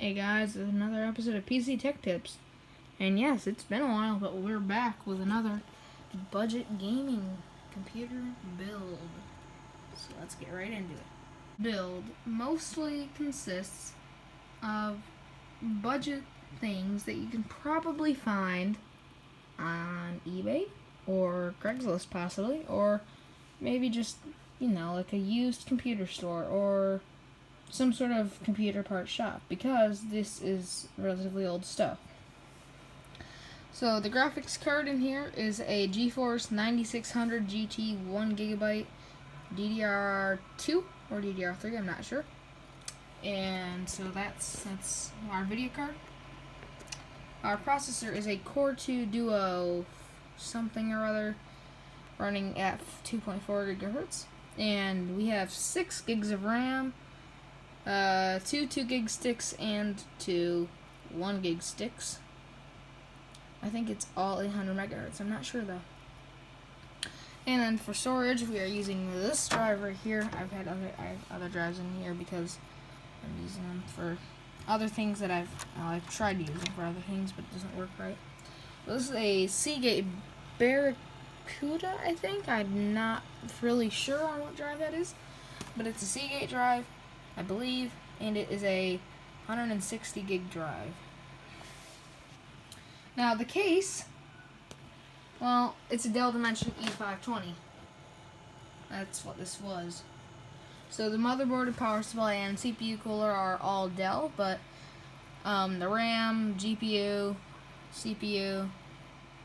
Hey guys, it's another episode of PC Tech Tips. And yes, it's been a while, but we're back with another budget gaming computer build. So let's get right into it. Build mostly consists of budget things that you can probably find on eBay or Craigslist possibly, or maybe just, like a used computer store or some sort of computer part shop, because this is relatively old stuff. So the graphics card in here is a GeForce 9600 GT 1GB DDR2 or DDR3, I'm not sure. And so that's our video card. Our processor is a Core 2 Duo something or other running at 2.4 gigahertz, and we have 6 gigs of RAM, 2 2-gig sticks, and 2 1-gig sticks. I think it's all 800 megahertz. I'm not sure though. And then for storage, we are using this drive right here. I have other drives in here because I'm using them for other things that I've tried using for other things, but it doesn't work right. So this is a Seagate Barracuda, I think. I'm not really sure on what drive that is, but it's a Seagate drive, I believe, and it is a 160 gig drive. Now the case, well, it's a Dell Dimension E520. That's what this was. So the motherboard and power supply and CPU cooler are all Dell, but the RAM, GPU, CPU,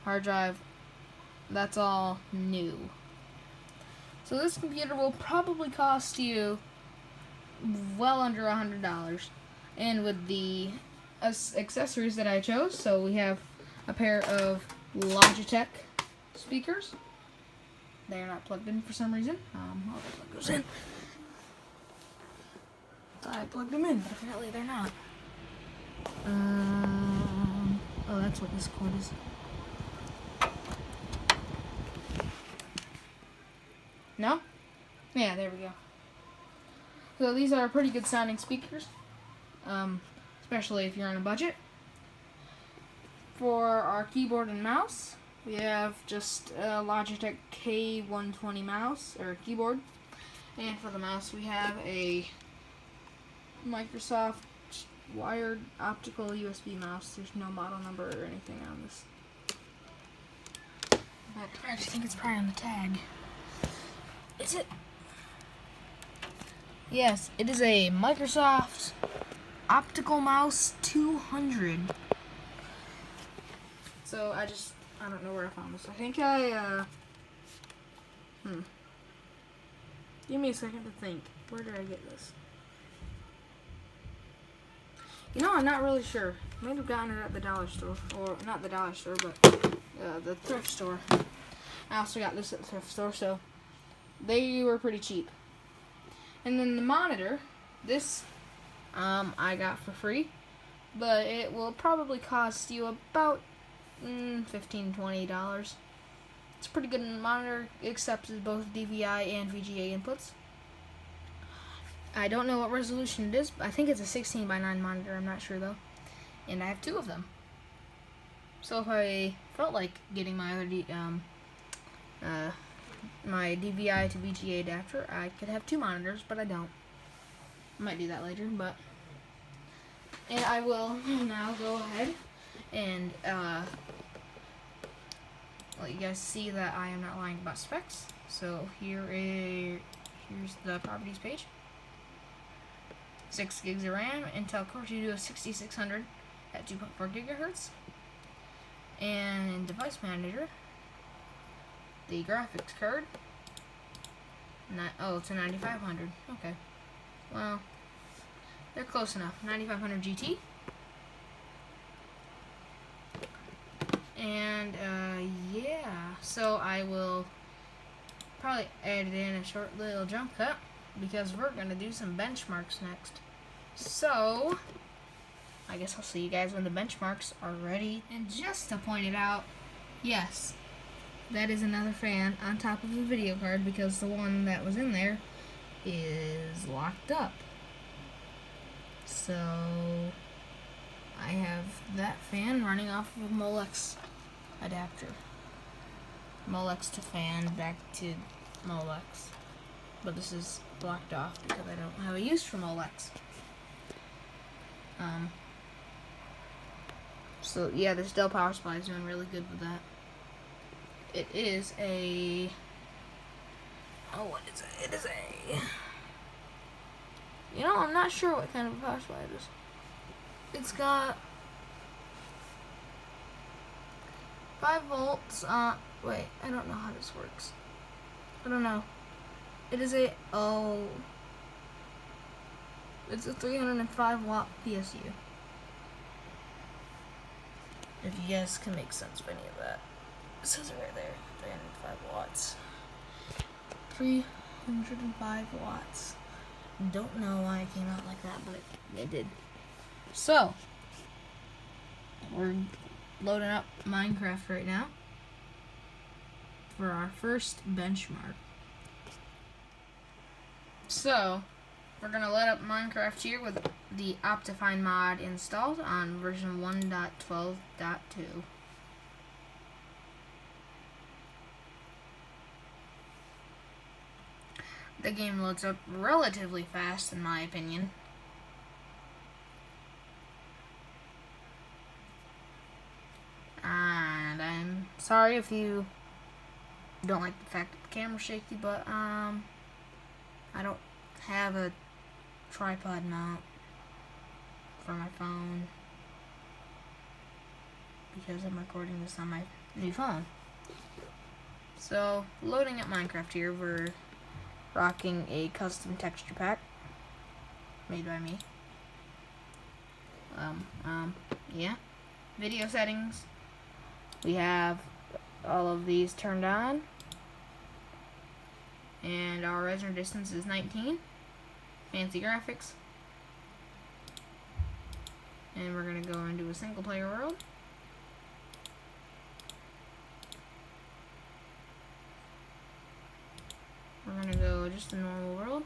hard drive, that's all new. So this computer will probably cost you well under $100, and with the accessories that I chose, so we have a pair of Logitech speakers. They are not plugged in for some reason. I'll plug those in. I plugged them in, but apparently they're not. Oh, that's what this cord is. No? Yeah, there we go. So these are pretty good sounding speakers, especially if you're on a budget. For our keyboard and mouse, we have just a Logitech K120 mouse, or keyboard. And for the mouse, we have a Microsoft wired optical USB mouse. There's no model number or anything on this, but I actually think it's probably on the tag. Is it? Yes, it is a Microsoft Optical Mouse 200. So I don't know where I found this. I think give me a second to think. Where did I get this? I'm not really sure. I might have gotten it at the dollar store, or not the dollar store, but the thrift store. I also got this at the thrift store, so they were pretty cheap. And then the monitor, this I got for free, but it will probably cost you about $15-20. It's a pretty good monitor. It accepts both DVI and VGA inputs. I don't know what resolution it is, but I think it's a 16:9 monitor. I'm not sure though. And I have 2 of them. So if I felt like getting my other my DVI to VGA adapter, I could have 2 monitors, but I don't. I might do that later, and I will now go ahead and let you guys see that I am not lying about specs. So here's the properties page. 6 gigs of RAM, Intel Core 2 Duo 6600 at 2.4 gigahertz, and device manager. The graphics card. It's a 9500. Okay. Well, they're close enough. 9500 GT. And, yeah. So I will probably edit in a short little jump cut, because we're going to do some benchmarks next. So I guess I'll see you guys when the benchmarks are ready. And just to point it out, yes, that is another fan on top of the video card, because the one that was in there is locked up. So I have that fan running off of a Molex adapter. Molex to fan, back to Molex. But this is blocked off because I don't have a use for Molex. So yeah, this Dell power supply is doing really good with that. It is a... Oh, what is it? It is a... You know, I'm not sure what kind of power supply it is. It's got 5 volts. Wait, I don't know how this works. I don't know. It is a... Oh. It's a 305 watt PSU. If you guys can make sense of any of that. It says it right there. 305 watts. 305 watts. Don't know why it came out like that, but it did. So, we're loading up Minecraft right now for our first benchmark. So, we're going to load up Minecraft here with the Optifine mod installed on version 1.12.2. The game loads up relatively fast, in my opinion. And I'm sorry if you don't like the fact that the camera's shaky, but I don't have a tripod mount for my phone because I'm recording this on my new phone. So, loading up Minecraft here, we're rocking a custom texture pack made by me. Yeah. Video settings. We have all of these turned on. And our resonant distance is 19. Fancy graphics. And we're going to go into a single player world. We're going to go just a normal world.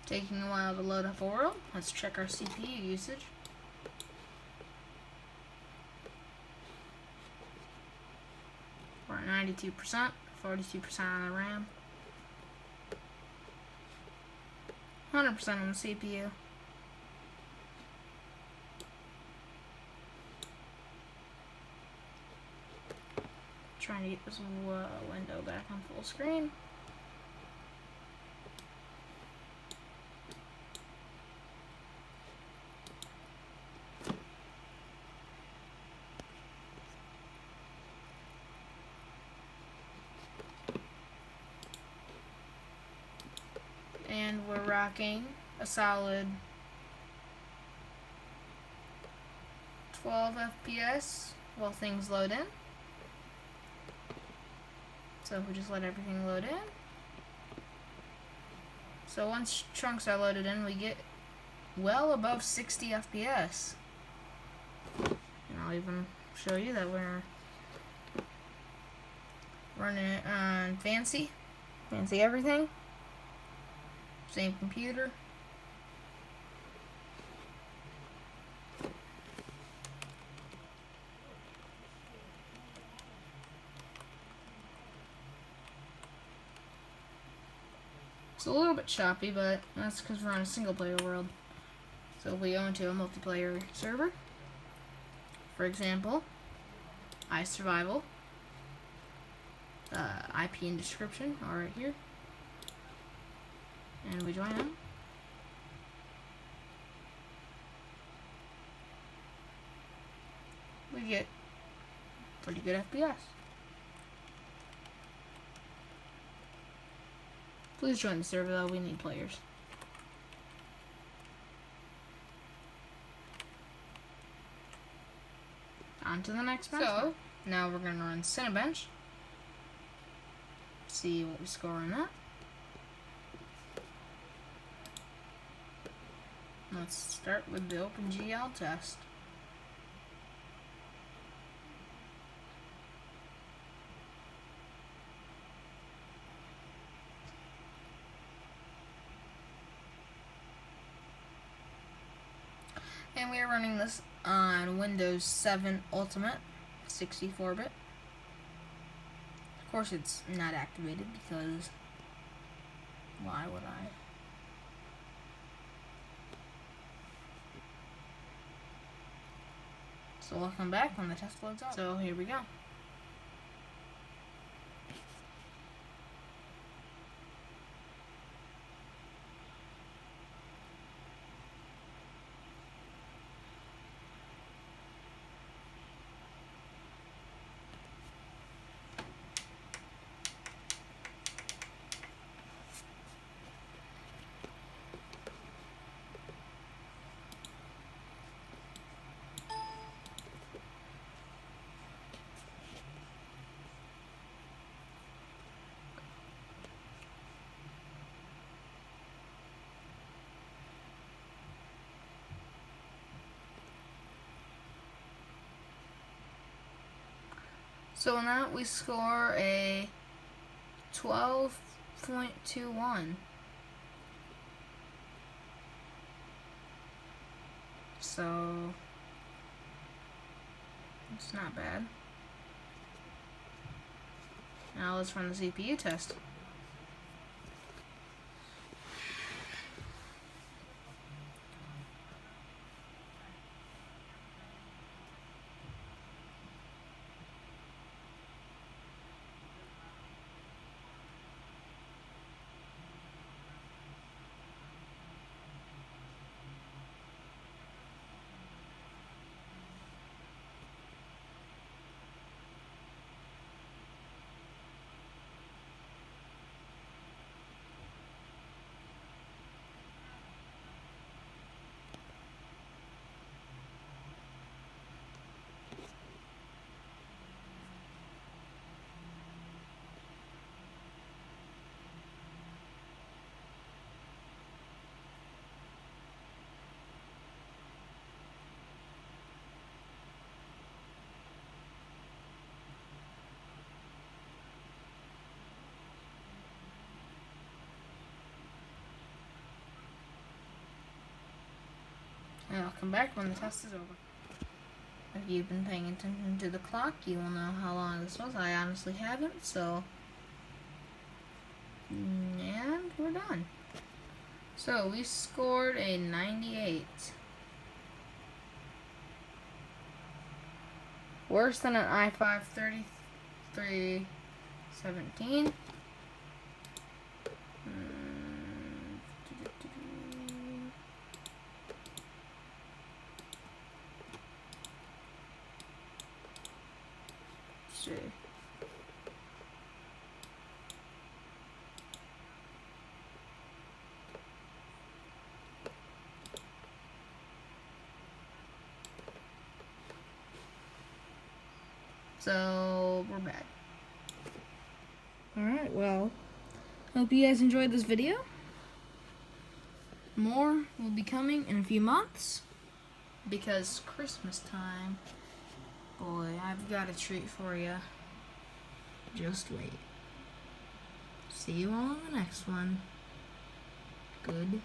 Taking a while to load up a world. Let's check our CPU usage. We're at 92%, 42% on the RAM, 100% on the CPU. Trying to get this window back on full screen. And we're rocking a solid 12 FPS while things load in. So we just let everything load in. So once chunks are loaded in, we get well above 60 FPS. And I'll even show you that we're running it on fancy everything. Same computer. It's a little bit choppy, but that's because we're on a single player world. So if we go into a multiplayer server, for example, iSurvival, IP and description are right here. And we join them. We get pretty good FPS. Please join the server though, we need players. On to the next bench. So, now we're going to run Cinebench. See what we score on that. Let's start with the OpenGL test. And we are running this on Windows 7 Ultimate, 64-bit. Of course it's not activated because why would I? So we'll come back when the test loads up. So here we go. So on that we score a 12.21. So it's not bad. Now let's run the CPU test. And I'll come back when the test is over. If you've been paying attention to the clock, you will know how long this was. I honestly haven't, so... And we're done. So, we scored a 98. Worse than an i5 3317. See. So we're back. Alright, well, hope you guys enjoyed this video. More will be coming in a few months because Christmas time. Boy, I've got a treat for you. Just wait. See you all in the next one. Goodbye.